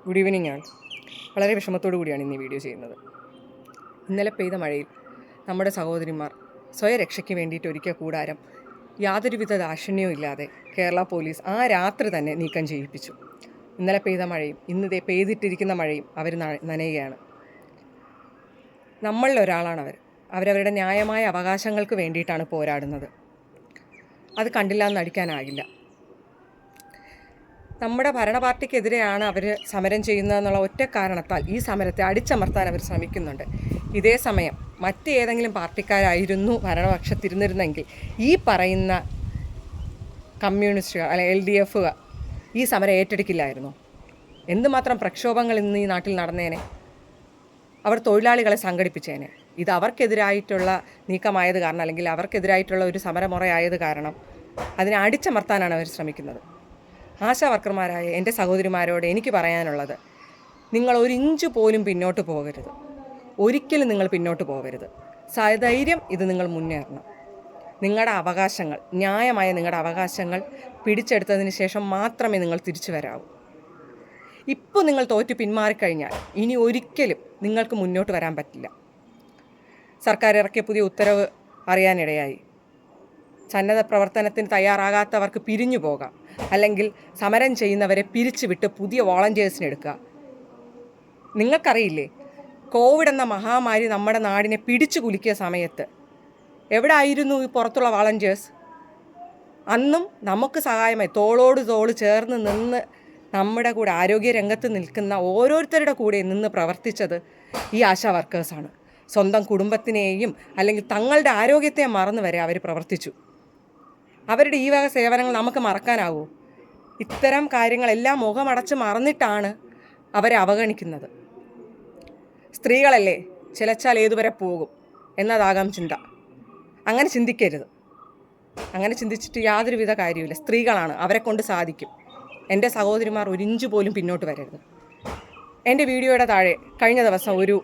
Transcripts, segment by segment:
Good evening ആണ്. വളരെ വിഷമത്തോടു കൂടിയാണ് ഇന്ന് ഈ വീഡിയോ ചെയ്യുന്നത്. ഇന്നലെ പെയ്ത മഴയിൽ നമ്മുടെ സഹോദരിമാർ സ്വയരക്ഷയ്ക്ക് വേണ്ടിയിട്ട് ഒരുക്കിയ കൂടാരം യാതൊരുവിധ ദാക്ഷിണ്യവും ഇല്ലാതെ കേരള പോലീസ് ആ രാത്രി തന്നെ നീക്കം ചെയ്യിപ്പിച്ചു. ഇന്നലെ പെയ്ത മഴയും ഇന്ന് പെയ്തിട്ടിരിക്കുന്ന മഴയും അവർ നനയുകയാണ്. നമ്മളിൽ ഒരാളാണ് അവരവരുടെ ന്യായമായ അവകാശങ്ങൾക്ക് വേണ്ടിയിട്ടാണ് പോരാടുന്നത്. അത് കണ്ടില്ല എന്ന് നടിക്കാനാകില്ല. നമ്മുടെ ഭരണപാർട്ടിക്കെതിരെയാണ് അവർ സമരം ചെയ്യുന്നതെന്നുള്ള ഒറ്റ കാരണത്താൽ ഈ സമരത്തെ അടിച്ചമർത്താൻ അവർ ശ്രമിക്കുന്നുണ്ട്. ഇതേ സമയം മറ്റേതെങ്കിലും പാർട്ടിക്കാരായിരുന്നു ഭരണപക്ഷത്തിരുന്നിരുന്നെങ്കിൽ ഈ പറയുന്ന കമ്മ്യൂണിസ്റ്റുകാർ അല്ലെങ്കിൽ LDF ഈ സമരം ഏറ്റെടുക്കില്ലായിരുന്നു. എന്തുമാത്രം പ്രക്ഷോഭങ്ങൾ ഇന്ന് ഈ നാട്ടിൽ നടന്നേനെ. അവർ തൊഴിലാളികളെ സംഘടിപ്പിച്ചേനെ. ഇത് അവർക്കെതിരായിട്ടുള്ള നീക്കമായത് കാരണം, അല്ലെങ്കിൽ അവർക്കെതിരായിട്ടുള്ള ഒരു സമരമുറയായത് കാരണം അതിനെ അടിച്ചമർത്താനാണ് അവർ ശ്രമിക്കുന്നത്. ആശാ വർക്കർമാരായ എൻ്റെ സഹോദരിമാരോട് എനിക്ക് പറയാനുള്ളത്, നിങ്ങൾ ഒരു ഇഞ്ച് പോലും പിന്നോട്ട് പോകരുത്. ഒരിക്കലും നിങ്ങൾ പിന്നോട്ട് പോകരുത്. സധൈര്യം ഇത് നിങ്ങൾ മുന്നേറണം. നിങ്ങളുടെ അവകാശങ്ങൾ, ന്യായമായ നിങ്ങളുടെ അവകാശങ്ങൾ പിടിച്ചെടുത്തതിന് ശേഷം മാത്രമേ നിങ്ങൾ തിരിച്ചു വരാവൂ. ഇപ്പോൾ നിങ്ങൾ തോറ്റു പിന്മാറിക്കഴിഞ്ഞാൽ ഇനി ഒരിക്കലും നിങ്ങൾക്ക് മുന്നോട്ട് വരാൻ പറ്റില്ല. സർക്കാർ ഇറക്കിയ പുതിയ ഉത്തരവ് അറിയാനിടയായി. സന്നദ്ധ പ്രവർത്തനത്തിന് തയ്യാറാകാത്തവർക്ക് പിരിഞ്ഞു പോകാം, അല്ലെങ്കിൽ സമരം ചെയ്യുന്നവരെ പിരിച്ചുവിട്ട് പുതിയ വോളണ്ടിയേഴ്സിനെ എടുക്കുക. നിങ്ങൾക്കറിയില്ലേ, കോവിഡ് എന്ന മഹാമാരി നമ്മുടെ നാടിനെ പിടിച്ചു കുലുക്കിയ സമയത്ത് എവിടെ ആയിരുന്നു ഈ പുറത്തുള്ള വോളണ്ടിയേഴ്സ്? അന്നും നമുക്ക് സഹായമായി തോളോട് തോൾ ചേർന്ന് നിന്ന് നമ്മുടെ കൂടെ ആരോഗ്യരംഗത്ത് നിൽക്കുന്ന ഓരോരുത്തരുടെ കൂടെ നിന്ന് പ്രവർത്തിച്ചത് ഈ ആശാ വർക്കേഴ്സാണ്. സ്വന്തം കുടുംബത്തിനെയും അല്ലെങ്കിൽ തങ്ങളുടെ ആരോഗ്യത്തെ മറന്നു വരെ അവർ പ്രവർത്തിച്ചു. അവരുടെ ഈ വക സേവനങ്ങൾ നമുക്ക് മറക്കാനാവൂ? ഇത്തരം കാര്യങ്ങളെല്ലാം മുഖമടച്ച് മറന്നിട്ടാണ് അവരെ അവഗണിക്കുന്നത്. സ്ത്രീകളല്ലേ, ചിലച്ചാൽ ഏതുവരെ പോകും എന്നതാകാം ചിന്ത. അങ്ങനെ ചിന്തിക്കരുത്. അങ്ങനെ ചിന്തിച്ചിട്ട് യാതൊരുവിധ കാര്യമില്ല. സ്ത്രീകളാണ്, അവരെ കൊണ്ട് സാധിക്കും. എൻ്റെ സഹോദരിമാർ ഒരു ഇഞ്ച് പോലും പിന്നോട്ട് വരരുത്. എൻ്റെ വീഡിയോയുടെ താഴെ കഴിഞ്ഞ ദിവസം ഒരു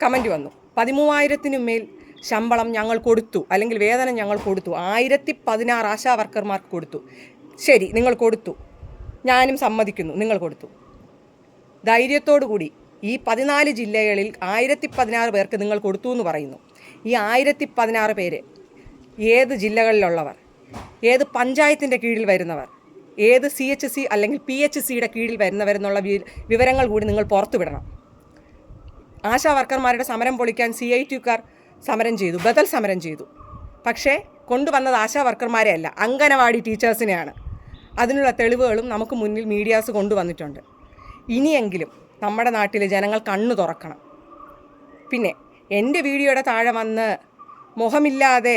കമൻറ്റ് വന്നു. 13,000 മേൽ ശമ്പളം ഞങ്ങൾ കൊടുത്തു, അല്ലെങ്കിൽ വേതനം ഞങ്ങൾ കൊടുത്തു, 1016 ആശാ വർക്കർമാർക്ക് കൊടുത്തു. ശരി, നിങ്ങൾ കൊടുത്തു, ഞാനും സമ്മതിക്കുന്നു, നിങ്ങൾ കൊടുത്തു. ധൈര്യത്തോടു കൂടി ഈ 14 ജില്ലകളിൽ 1016 പേർക്ക് നിങ്ങൾ കൊടുത്തു എന്ന് പറയുന്നു. ഈ 1016 പേര് ഏത് ജില്ലകളിലുള്ളവർ, ഏത് പഞ്ചായത്തിൻ്റെ കീഴിൽ വരുന്നവർ, ഏത് CHC അല്ലെങ്കിൽ PHCയുടെ കീഴിൽ വരുന്നവരെന്നുള്ള വിവരങ്ങൾ കൂടി നിങ്ങൾ പുറത്തു വിടണം. ആശാ വർക്കർമാരുടെ സമരം പൊളിക്കാൻ CITUക്കാർ സമരം ചെയ്തു, ബദൽ സമരം ചെയ്തു. പക്ഷേ കൊണ്ടുവന്നത് ആശാ വർക്കർമാരെ അല്ല, അംഗനവാടി ടീച്ചേഴ്സിനെയാണ്. അതിനുള്ള തെളിവുകളും നമുക്ക് മുന്നിൽ മീഡിയാസ് കൊണ്ടുവന്നിട്ടുണ്ട്. ഇനിയെങ്കിലും നമ്മുടെ നാട്ടിലെ ജനങ്ങൾ കണ്ണു തുറക്കണം. പിന്നെ എൻ്റെ വീഡിയോയുടെ താഴെ വന്ന് മുഖമില്ലാതെ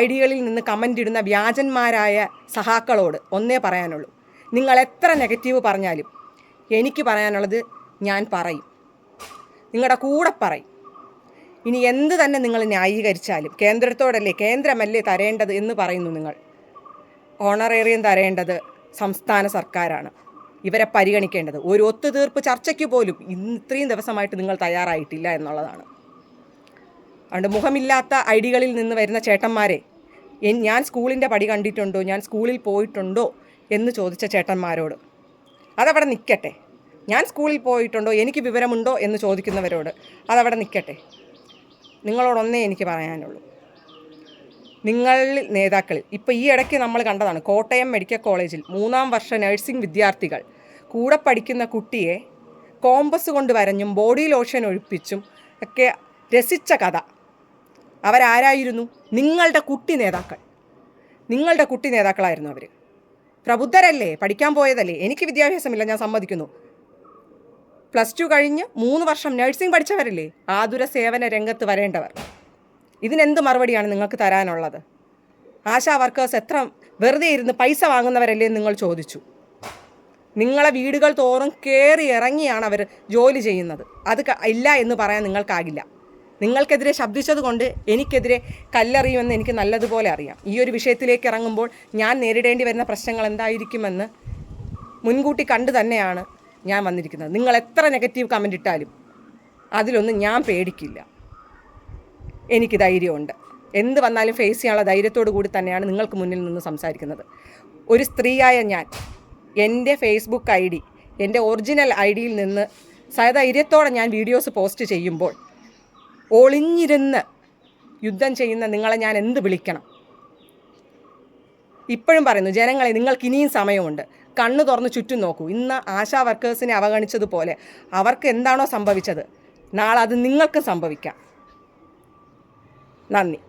ഐഡികളിൽ നിന്ന് കമൻ്റ് ഇടുന്ന വ്യാജന്മാരായ സഹാക്കളോട് ഒന്നേ പറയാനുള്ളൂ, നിങ്ങൾ എത്ര നെഗറ്റീവ് പറഞ്ഞാലും എനിക്ക് പറയാനുള്ളത് ഞാൻ പറയും, നിങ്ങളുടെ കൂടെ പറയും. ഇനി എന്ത് തന്നെ നിങ്ങൾ ന്യായീകരിച്ചാലും കേന്ദ്രത്തോടല്ലേ, കേന്ദ്രമല്ലേ തരേണ്ടത് എന്ന് പറയുന്നു നിങ്ങൾ. ഓണറേറിയം തരേണ്ടത് സംസ്ഥാന സർക്കാരാണ്. ഇവരെ പരിഗണിക്കേണ്ടത്. ഒരു ഒത്തുതീർപ്പ് ചർച്ചയ്ക്ക് പോലും ഇത്രയും ദിവസമായിട്ട് നിങ്ങൾ തയ്യാറായിട്ടില്ല എന്നുള്ളതാണ്. അതുകൊണ്ട് മുഖമില്ലാത്ത ഐഡികളിൽ നിന്ന് വരുന്ന ചേട്ടന്മാരെ, ഞാൻ സ്കൂളിൻ്റെ പടി കണ്ടിട്ടുണ്ടോ, ഞാൻ സ്കൂളിൽ പോയിട്ടുണ്ടോ എന്ന് ചോദിച്ച ചേട്ടന്മാരോട് അതവിടെ നിൽക്കട്ടെ. ഞാൻ സ്കൂളിൽ പോയിട്ടുണ്ടോ, എനിക്ക് വിവരമുണ്ടോ എന്ന് ചോദിക്കുന്നവരോട് അതവിടെ നിൽക്കട്ടെ. നിങ്ങളോടൊന്നേ എനിക്ക് പറയാനുള്ളൂ, നിങ്ങളിൽ നേതാക്കളിൽ ഇപ്പോൾ ഈ ഇടയ്ക്ക് നമ്മൾ കണ്ടതാണ്, കോട്ടയം മെഡിക്കൽ കോളേജിൽ 3ാം വർഷ നഴ്സിംഗ് വിദ്യാർത്ഥികൾ കൂടെ പഠിക്കുന്ന കുട്ടിയെ കോമ്പസ് കൊണ്ട് വരഞ്ഞും ബോഡി ലോഷൻ ഒഴിപ്പിച്ചും ഒക്കെ രസിച്ച കഥ. അവരാരായിരുന്നു? നിങ്ങളുടെ കുട്ടി നേതാക്കളായിരുന്നു അവർ. പ്രബുദ്ധരല്ലേ, പഠിക്കാൻ പോയതല്ലേ. എനിക്ക് വിദ്യാഭ്യാസമില്ല, ഞാൻ സമ്മതിക്കുന്നു. +2 കഴിഞ്ഞ് 3 വർഷം നഴ്സിംഗ് പഠിച്ചവരല്ലേ, ആതുര സേവന രംഗത്ത് വരേണ്ടവർ. ഇതിനെന്ത് മറുപടിയാണ് നിങ്ങൾക്ക് തരാനുള്ളത്? ആശാ വർക്കേഴ്സ് എത്ര വെറുതെ ഇരുന്ന് പൈസ വാങ്ങുന്നവരല്ലേ എന്ന് നിങ്ങൾ ചോദിച്ചു. നിങ്ങളെ വീടുകൾ തോറും കയറി ഇറങ്ങിയാണ് അവർ ജോലി ചെയ്യുന്നത്. അത് ഇല്ല എന്ന് പറയാൻ നിങ്ങൾക്കാകില്ല. നിങ്ങൾക്കെതിരെ ശബ്ദിച്ചത് കൊണ്ട് എനിക്കെതിരെ കല്ലെറിയുമെന്ന് എനിക്ക് നല്ലതുപോലെ അറിയാം. ഈ ഒരു വിഷയത്തിലേക്ക് ഇറങ്ങുമ്പോൾ ഞാൻ നേരിടേണ്ടി വരുന്ന പ്രശ്നങ്ങൾ എന്തായിരിക്കുമെന്ന് മുൻകൂട്ടി കണ്ടു തന്നെയാണ് ഞാൻ വന്നിരിക്കുന്നത്. നിങ്ങൾ എത്ര നെഗറ്റീവ് കമൻ്റ് ഇട്ടാലും അതിലൊന്നും ഞാൻ പേടിക്കില്ല. എനിക്ക് ധൈര്യമുണ്ട്. എന്ത് വന്നാലും ഫേസ് ചെയ്യാനുള്ള ധൈര്യത്തോടു കൂടി തന്നെയാണ് നിങ്ങൾക്ക് മുന്നിൽ നിന്ന് സംസാരിക്കുന്നത്. ഒരു സ്ത്രീയായ ഞാൻ എൻ്റെ Facebook ID എൻ്റെ ഒറിജിനൽ ഐഡിയിൽ നിന്ന് സധൈര്യത്തോടെ ഞാൻ വീഡിയോസ് പോസ്റ്റ് ചെയ്യുമ്പോൾ ഒളിഞ്ഞിരുന്ന് യുദ്ധം ചെയ്യുന്ന നിങ്ങളെ ഞാൻ എന്ത് വിളിക്കണം? ഇപ്പോഴും പറയുന്നു, ജനങ്ങളെ, നിങ്ങൾക്ക് ഇനിയും സമയമുണ്ട്. കണ്ണു തുറന്ന് ചുറ്റും നോക്കൂ. ഇന്ന് ആശാ വർക്കേഴ്സിനെ അവഗണിച്ചതുപോലെ അവർക്ക് എന്താണോ സംഭവിച്ചത്, നാളെ അത് നിങ്ങൾക്കും സംഭവിക്കാം. നന്ദി.